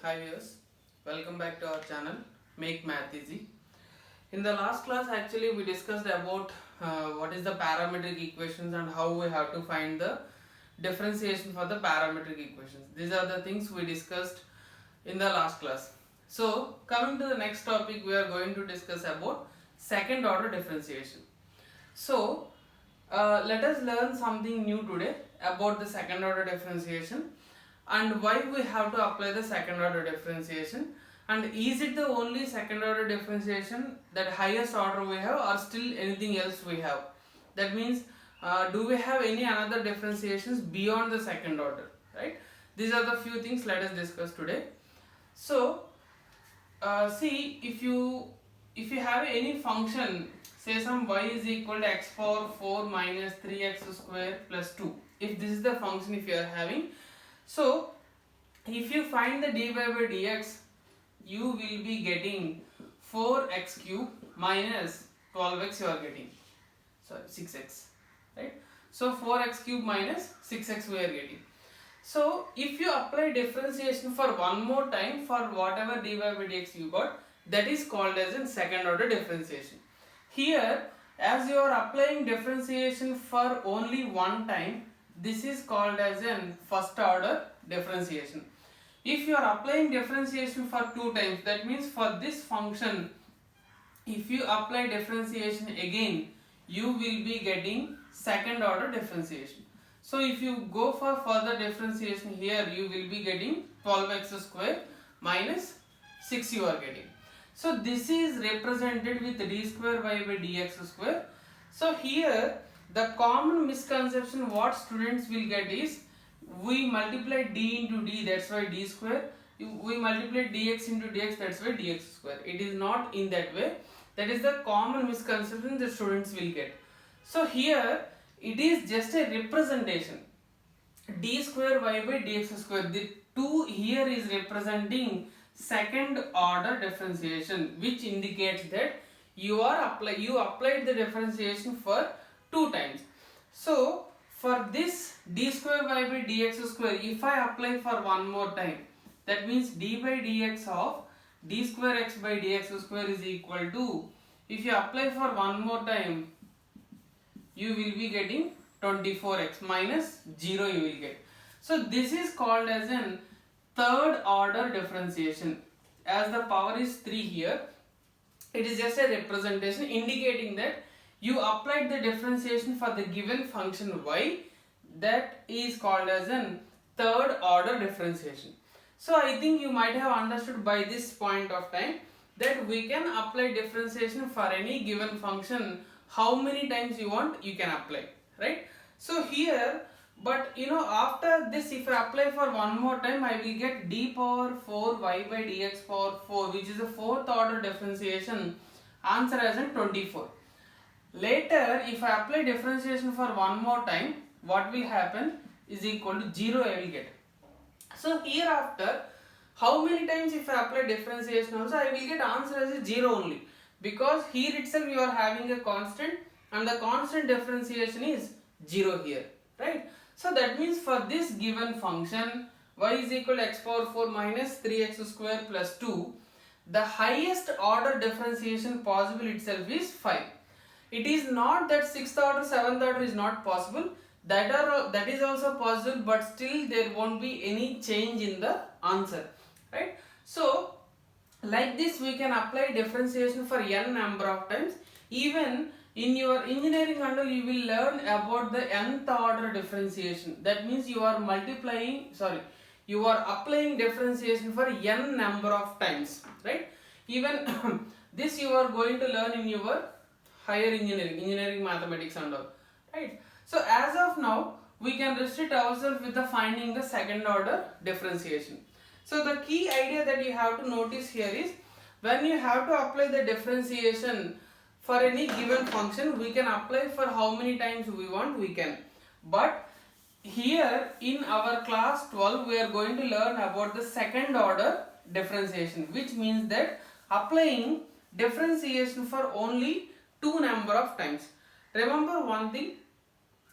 Hi viewers, welcome back to our channel Make Math Easy. In the last class actually we discussed about what is the parametric equations and how we have to find the differentiation for the parametric equations. These are the things we discussed in the last class. So coming to the next topic, we are going to discuss about second order differentiation. So let us learn something new today about the second order differentiation and why we have to apply the second order differentiation, and is it the only second order differentiation, that highest order we have, or still anything else we have. That means do we have any another differentiations beyond the second order, right? These are the few things let us discuss today. So see, if you have any function, say some y is equal to x power 4 minus 3x square plus 2, if this is the function if you are having, so if you find the dy by dx, you will be getting 4x cube minus 12x you are getting, sorry 6x, right? So 4x cube minus 6x we are getting. So if you apply differentiation for one more time for whatever dy by dx you got, that is called as in second order differentiation. Here, as you are applying differentiation for only one time, this is called as in first order differentiation. If you are applying differentiation for two times, that means for this function, if you apply differentiation again, you will be getting second order differentiation. So if you go for further differentiation here, you will be getting 12x square minus 6 you are getting. So this is represented with d square y by dx square. So here the common misconception what students will get is, we multiply d into d, that's why d square, we multiply dx into dx, that's why dx square. It is not in that way. That is the common misconception the students will get. So here it is just a representation, d square y by dx square. The 2 here is representing second order differentiation, which indicates that you applied the differentiation for two times. So for this d square y by dx square, if I apply for one more time, that means d by dx of d square x by dx square is equal to, if you apply for one more time, you will be getting 24x minus 0 you will get. So this is called as an third order differentiation. As the power is 3 here, it is just a representation indicating that you applied the differentiation for the given function y, that is called as an third order differentiation. So I think you might have understood by this point of time that we can apply differentiation for any given function. How many times you want, you can apply, right? So here, but after this, if I apply for one more time, I will get d power 4 y by dx power 4, which is a fourth order differentiation. Answer as in 24. Later, if I apply differentiation for one more time, what will happen is equal to 0 I will get. So hereafter, how many times if I apply differentiation also, I will get answer as a 0 only, because here itself you are having a constant and the constant differentiation is 0 here, right? So that means for this given function y is equal to x power 4 minus 3x square plus 2, the highest order differentiation possible itself is 5. It is not that 6th order, 7th order is not possible. That is also possible, but still there won't be any change in the answer, right? So like this we can apply differentiation for n number of times. Even in your engineering handle you will learn about the nth order differentiation. That means you are you are applying differentiation for n number of times, right? Even this you are going to learn in your higher engineering mathematics and all, right? So as of now, we can restrict ourselves with the finding the second order differentiation. So the key idea that you have to notice here is, when you have to apply the differentiation for any given function, we can apply for how many times we want, we can. But here in our class 12, we are going to learn about the second order differentiation, which means that applying differentiation for only two number of times. Remember one thing,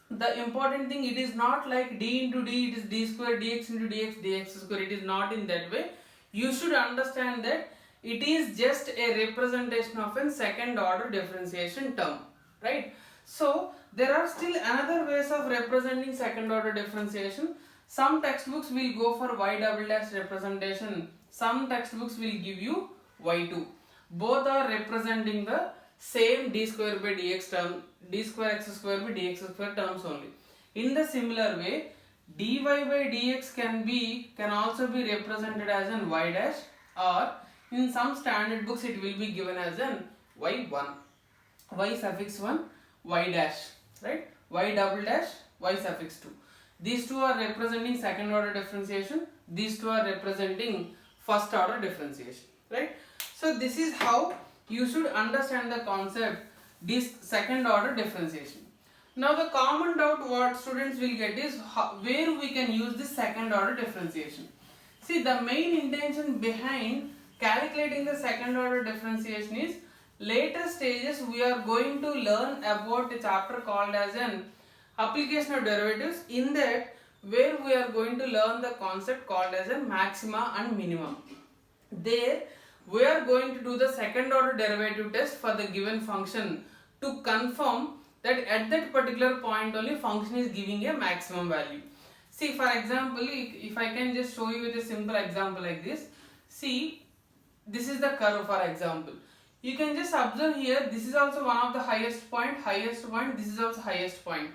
the important thing, it is not like d into d, it is d square dx into dx square. It is not in that way. you should understand that it is just a representation of a second order differentiation term, right? So there are still another ways of representing second order differentiation. Some textbooks will go for y double dash representation, some textbooks will give you y2. Both are representing the same d square by dx term, d square x square by dx square terms only. In the similar way, dy by dx can also be represented as an y dash, or in some standard books it will be given as an y1, y suffix 1, y dash, right? Y double dash, y suffix 2. These two are representing second order differentiation, these two are representing first order differentiation, right? So this is how you should understand the concept, this second order differentiation. Now the common doubt what students will get is where we can use this second order differentiation. See, the main intention behind calculating the second order differentiation is later stages we are going to learn about a chapter called as an application of derivatives. In that, where we are going to learn the concept called as a maxima and minimum. There we are going to do the second order derivative test for the given function to confirm that at that particular point only function is giving a maximum value. See, for example, if I can just show you with a simple example like this. See, this is the curve for example. You can just observe here, this is also one of the highest point, this is also highest point.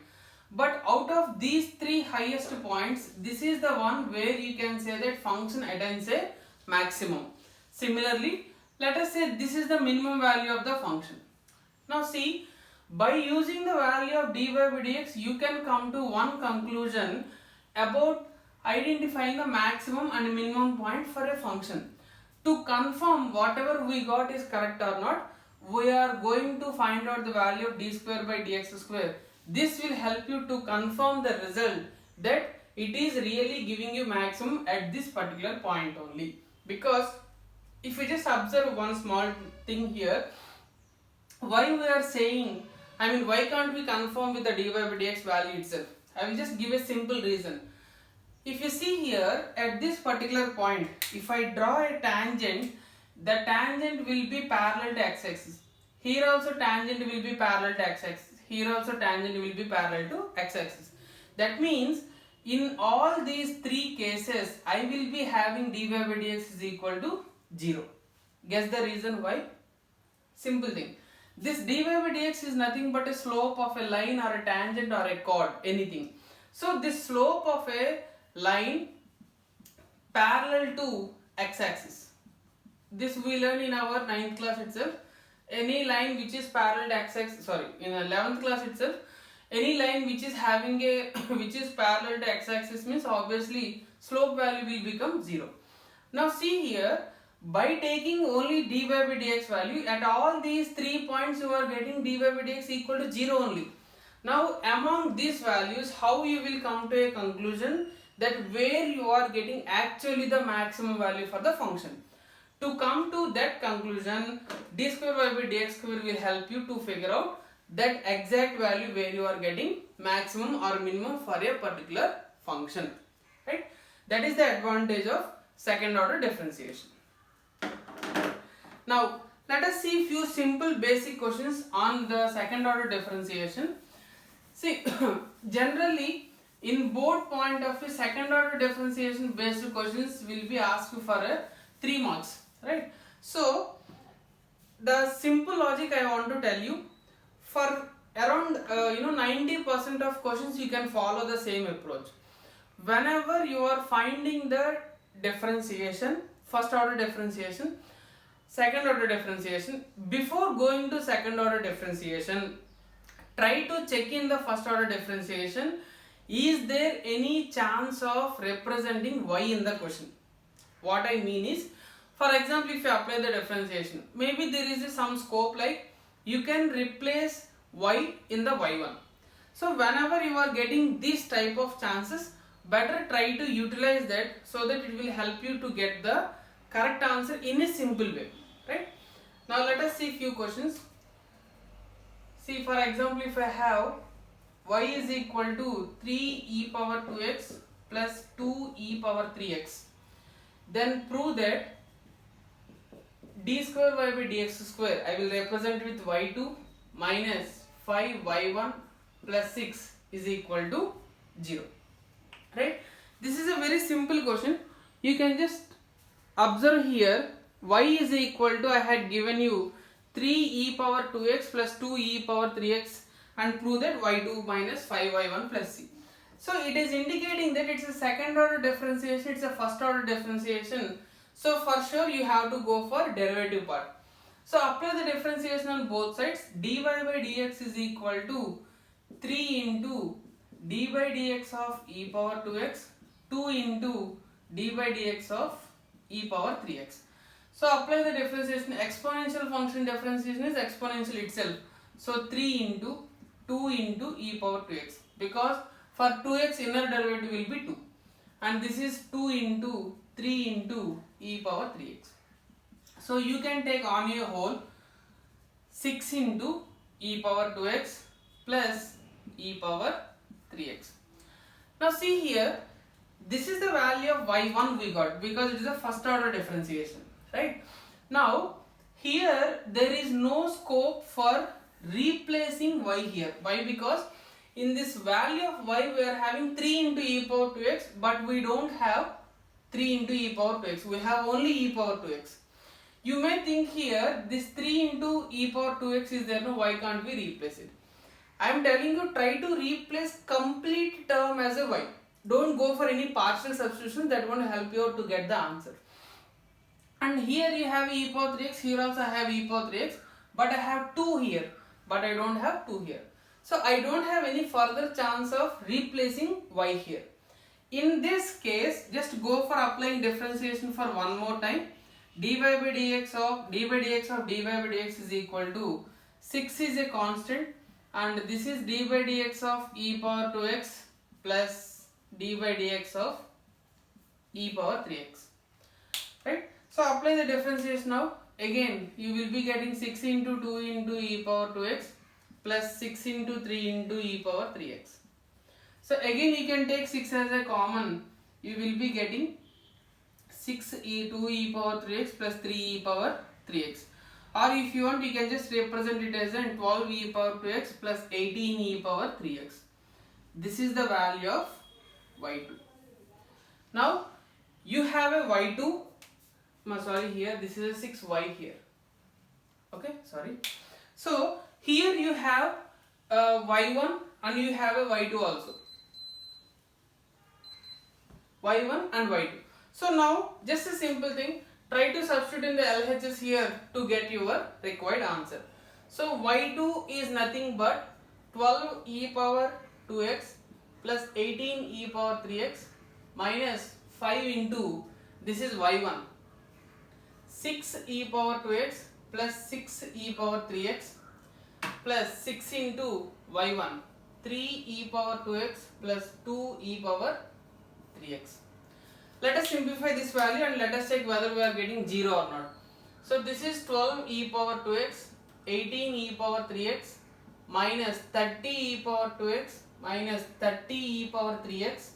But out of these three highest points, this is the one where you can say that function attains a maximum. Similarly, let us say this is the minimum value of the function. Now see, by using the value of dy by dx, you can come to one conclusion about identifying the maximum and minimum point for a function. To confirm whatever we got is correct or not, we are going to find out the value of d square by dx square. This will help you to confirm the result that it is really giving you maximum at this particular point only. Because if you just observe one small thing here, why we are saying, why can't we confirm with the dy by dx value itself? I will just give a simple reason. If you see here, at this particular point, if I draw a tangent, the tangent will be parallel to x-axis. Here also tangent will be parallel to x-axis. Here also tangent will be parallel to x-axis. That means, in all these three cases, I will be having dy by dx is equal to 0. Guess the reason why? Simple thing. This dy by dx is nothing but a slope of a line or a tangent or a chord, anything. So this slope of a line parallel to x-axis. This we learn in our 9th class itself. Any line which is parallel to x-axis, in 11th class itself, any line which is having a which is parallel to x-axis means obviously slope value will become 0. Now see here, by taking only dy by dx value, at all these 3 points you are getting dy by dx equal to 0 only. Now among these values, how you will come to a conclusion that where you are getting actually the maximum value for the function. To come to that conclusion, d square by dx square will help you to figure out that exact value where you are getting maximum or minimum for a particular function, right? That is the advantage of second order differentiation. Now let us see few simple basic questions on the second order differentiation. See, generally in board point of view, second order differentiation based questions will be asked for a 3 marks, right? So the simple logic I want to tell you, for around 90% of questions you can follow the same approach. Whenever you are finding the differentiation, first order differentiation, second order differentiation, before going to second order differentiation, try to check in the first order differentiation. Is there any chance of representing y in the question? What I mean is, for example, if you apply the differentiation, maybe there is some scope like you can replace y in the y1. So whenever you are getting this type of chances, better try to utilize that so that it will help you to get the correct answer in a simple way, right? Now let us see few questions. See, for example, if I have y is equal to 3 e power 2x plus 2 e power 3x. then prove that d square y by dx square, I will represent with y2 minus 5y1 plus 6 is equal to 0. Right? This is a very simple question. You can just observe here, y is equal to, I had given you 3 e power 2x plus 2 e power 3x and prove that y2 minus 5y1 plus c. So it is indicating that it's a second order differentiation, it's a first order differentiation. So for sure you have to go for derivative part. So apply the differentiation on both sides. Dy by dx is equal to 3 into d by dx of e power 2x, 2 into d by dx of e power 3x. So apply the differentiation. Exponential function differentiation is exponential itself. So 3 into 2 into e power 2x, because for 2x inner derivative will be 2 and this is 2 into 3 into e power 3x. So you can take on your whole 6 into e power 2x plus e power 3x. Now see here, this is the value of y1 we got because it is a first order differentiation, right? Now here there is no scope for replacing y here. Why? Because in this value of y we are having 3 into e power 2x, but we don't have 3 into e power 2x, we have only e power 2x. You may think here this 3 into e power 2x is there, no, why can't we replace it? I am telling you, try to replace complete term as a y. Don't go for any partial substitution, that won't help you out to get the answer. And here you have e power 3x, here also I have e power 3x, but I have 2 here, but I don't have 2 here. So I don't have any further chance of replacing y here. In this case, just go for applying differentiation for one more time. dy by dx of dy by dx is equal to 6 is a constant and this is d by dx of e power 2x plus d by dx of e power 3x. Right? So apply the differentiation now. Again, you will be getting 6 into 2 into e power 2x plus 6 into 3 into e power 3x. So again you can take 6 as a common. You will be getting 6 e 2 e power 3x plus 3 e power 3x. Or if you want, you can just represent it as 12 e power 2x plus 18 e power 3x. This is the value of y2. Now you have a y2. Sorry, here this is a 6y here. Okay, sorry. So here you have y1 and you have a y2 also. y1 and y2. So now just a simple thing. Try to substitute in the LHS here to get your required answer. So y2 is nothing but 12 e power 2x plus 18 e power 3x minus 5 into, this is y1, 6 e power 2x plus 6 e power 3x plus 6 into y1, 3 e power 2x plus 2 e power 3x. Let us simplify this value and let us check whether we are getting 0 or not. So this is 12 e power 2x, 18 e power 3x minus 30 e power 2x minus 30 e power 3x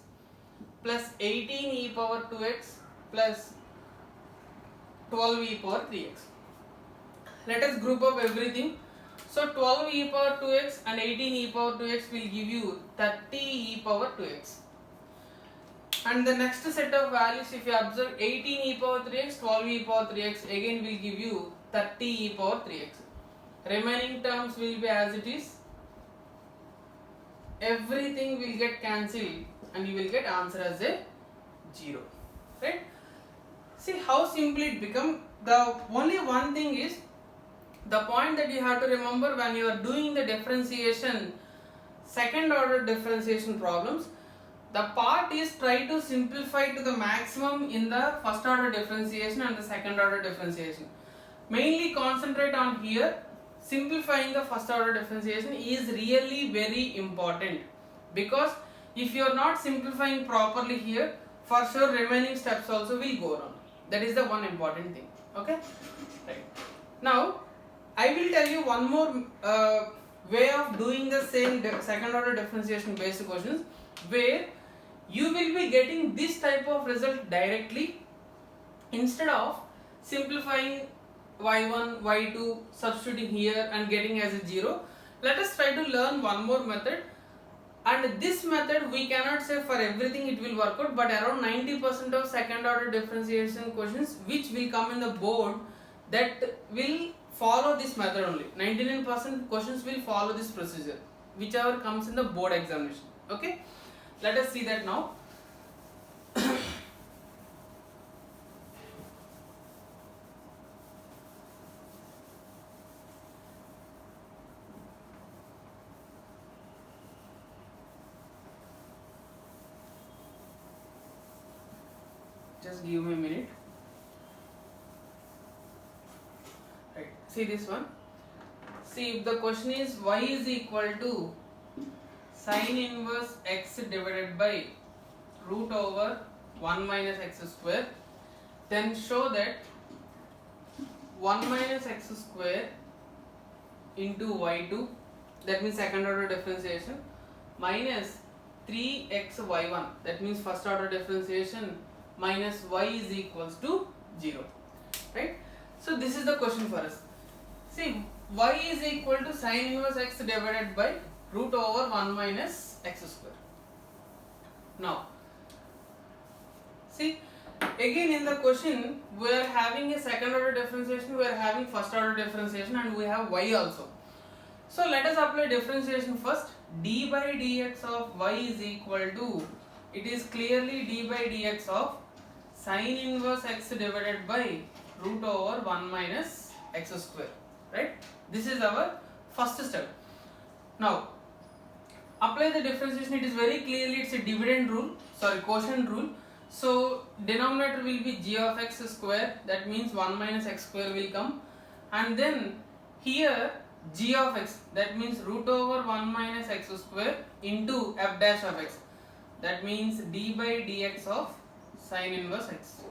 plus 18 e power 2x plus 12 e power 3x. Let us group up everything. So 12 e power 2x and 18 e power 2x will give you 30 e power 2x. And the next set of values, if you observe 18 e power 3x, 12 e power 3x, again will give you 30 e power 3x. Remaining terms will be as it is. Everything will get cancelled and you will get answer as a 0. Right? See how simple it become. The only one thing is, the point that you have to remember when you are doing the differentiation, second order differentiation problems, the part is try to simplify to the maximum in the first order differentiation and the second order differentiation. Mainly concentrate on here. Simplifying the first order differentiation is really very important, because if you are not simplifying properly here, for sure remaining steps also will go wrong. That is the one important thing. Okay? Right. Now I will tell you one more way of doing the same second order differentiation based questions, where you will be getting this type of result directly, Instead of simplifying y1, y2, substituting here and getting as a 0, let us try to learn one more method. And this method we cannot say for everything it will work out, but around 90% of second order differentiation questions which will come in the board, that will follow this method only. 99% questions will follow this procedure, whichever comes in the board examination. Okay, let us see that now. Just give me a minute. Right, see this one. See, if the question is y is equal to sin inverse x divided by root over 1 minus x square, then show that 1 minus x square into y2, that means second order differentiation, minus 3x y1, that means first order differentiation, minus y is equals to 0. Right? So this is the question for us. See, y is equal to sin inverse x divided by root over 1 minus x square. Now, see, again in the question we are having a second order differentiation, we are having first order differentiation, and we have y also. So let us apply differentiation first. D by dx of y is equal to, it is clearly d by dx of sin inverse x divided by root over 1 minus x square. Right? This is our first step. Now, apply the differentiation. It is very clearly, it's a dividend rule, quotient rule. So denominator will be g of x square, that means 1 minus x square will come, and then here g of x, that means root over 1 minus x square into f dash of x, that means d by dx of sin inverse x,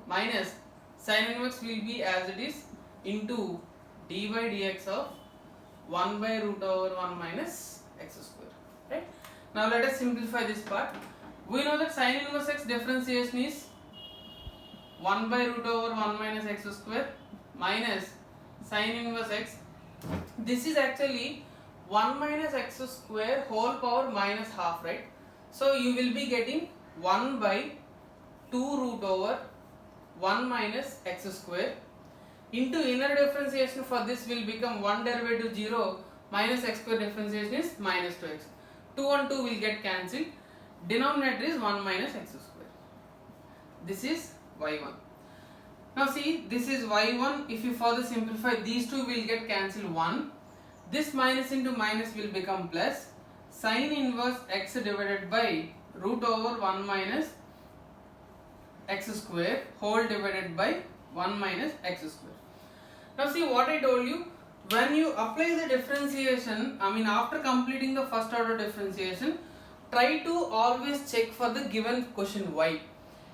minus sin inverse will be as it is into d by dx of 1 by root over 1 minus x square. Right? Now let us simplify this part. We know that sin inverse x differentiation is 1 by root over 1 minus x square minus sin inverse x. This is actually 1 minus x square whole power minus half, right? So you will be getting 1 by 2 root over 1 minus x square into inner differentiation for this will become 1 derivative 0 minus x square differentiation is minus 2x. 2 and 2 will get cancelled. Denominator is 1 minus x square. This is y1. Now see, this is y1. If you further simplify, these two will get cancelled 1. This minus into minus will become plus. Sin inverse x divided by root over 1 minus x square whole divided by 1 minus x square. Now see what I told you. When you apply the differentiation, after completing the first order differentiation, try to always check for the given question y.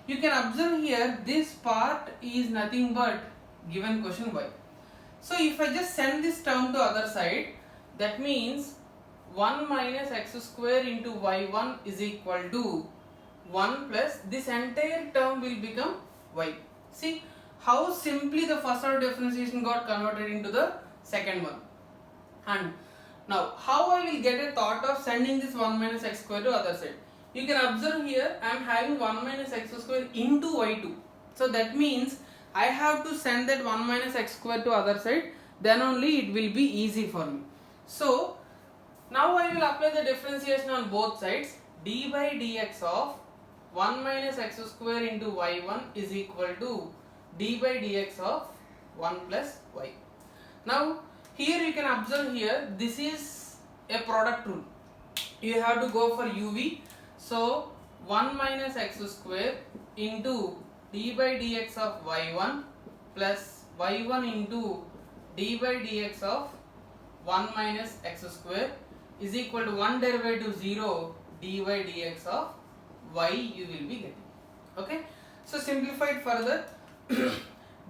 You can observe here, this part is nothing but given question y. So if I just send this term to other side, that means 1 minus x square into y1 is equal to 1 plus this entire term will become y. See how simply the first order differentiation got converted into the second one. And now how I will get a thought of sending this 1 minus x square to other side. You can observe here I am having 1 minus x square into y2. So that means I have to send that 1 minus x square to other side, then only it will be easy for me. So now I will apply the differentiation on both sides. D by dx of 1 minus x square into y1 is equal to d by dx of 1 plus y. Now here you can observe here, this is a product rule. You have to go for UV. So 1 minus x square into d by dx of y1 plus y1 into d by dx of 1 minus x square is equal to 1 derivative 0 d by dx of y you will be getting. Okay. So simplified further.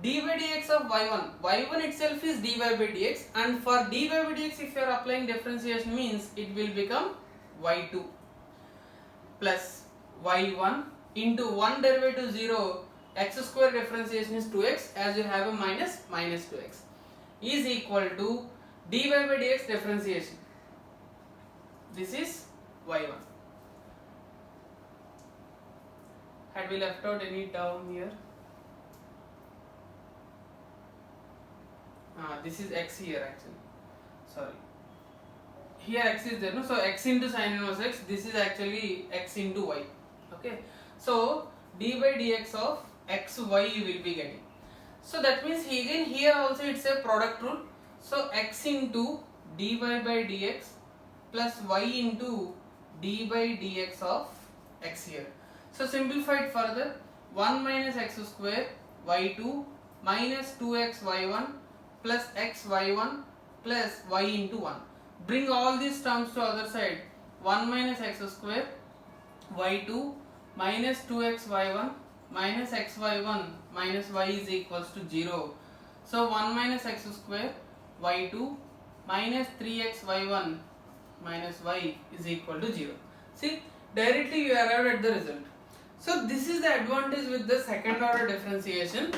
d by dx of y1 itself is dy by dx, and for dy by dx if you are applying differentiation means it will become y2 plus y1 into 1 derivative 0 x square differentiation is 2x, as you have a minus 2x, is equal to dy by dx differentiation. This is y1. Had we left out any term here? This is x here actually. Sorry. Here x is there, no? So x into sin inverse x. This is actually x into y. Okay. So d by dx of x y you will be getting. So that means again here also it's a product rule. So x into dy by dx plus y into d by dx of x here. So simplified further, 1 minus x square y2 minus 2x y1 plus x y1 plus y into 1. Bring all these terms to other side. 1 minus x square y2 minus 2x y1 minus x y1 minus y is equals to 0. So 1 minus x square y2 minus 3x y1 minus y is equal to 0. See, directly you arrived at the result. So this is the advantage with the second order differentiation.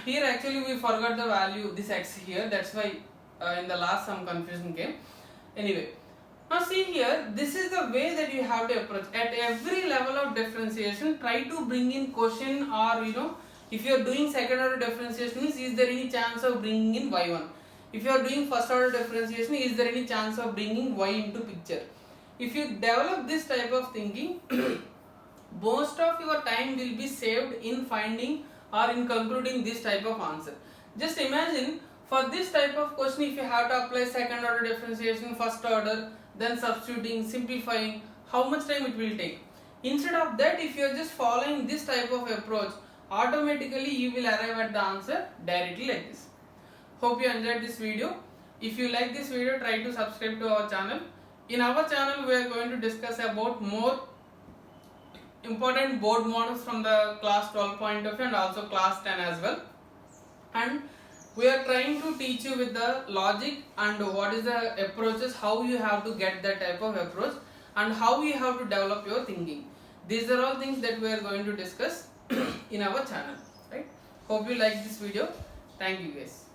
Here actually we forgot the value, this x here, that's why in the last some confusion came. Anyway, now see here, this is the way that you have to approach. At every level of differentiation, try to bring in question, or if you are doing second order differentiation, is there any chance of bringing in y1? If you are doing first order differentiation, is there any chance of bringing y into picture? If you develop this type of thinking, most of your time will be saved in finding or in concluding this type of answer. Just imagine, for this type of question, if you have to apply second order differentiation, first order, then substituting, simplifying, how much time it will take? Instead of that, if you are just following this type of approach, automatically you will arrive at the answer directly like this. Hope you enjoyed this video. If you like this video, try to subscribe to our channel. In our channel, we are going to discuss about more important board models from the class 12 point of view and also class 10 as well. And we are trying to teach you with the logic and what is the approaches, how you have to get that type of approach and how you have to develop your thinking. These are all things that we are going to discuss in our channel, right? Hope you like this video. Thank you guys.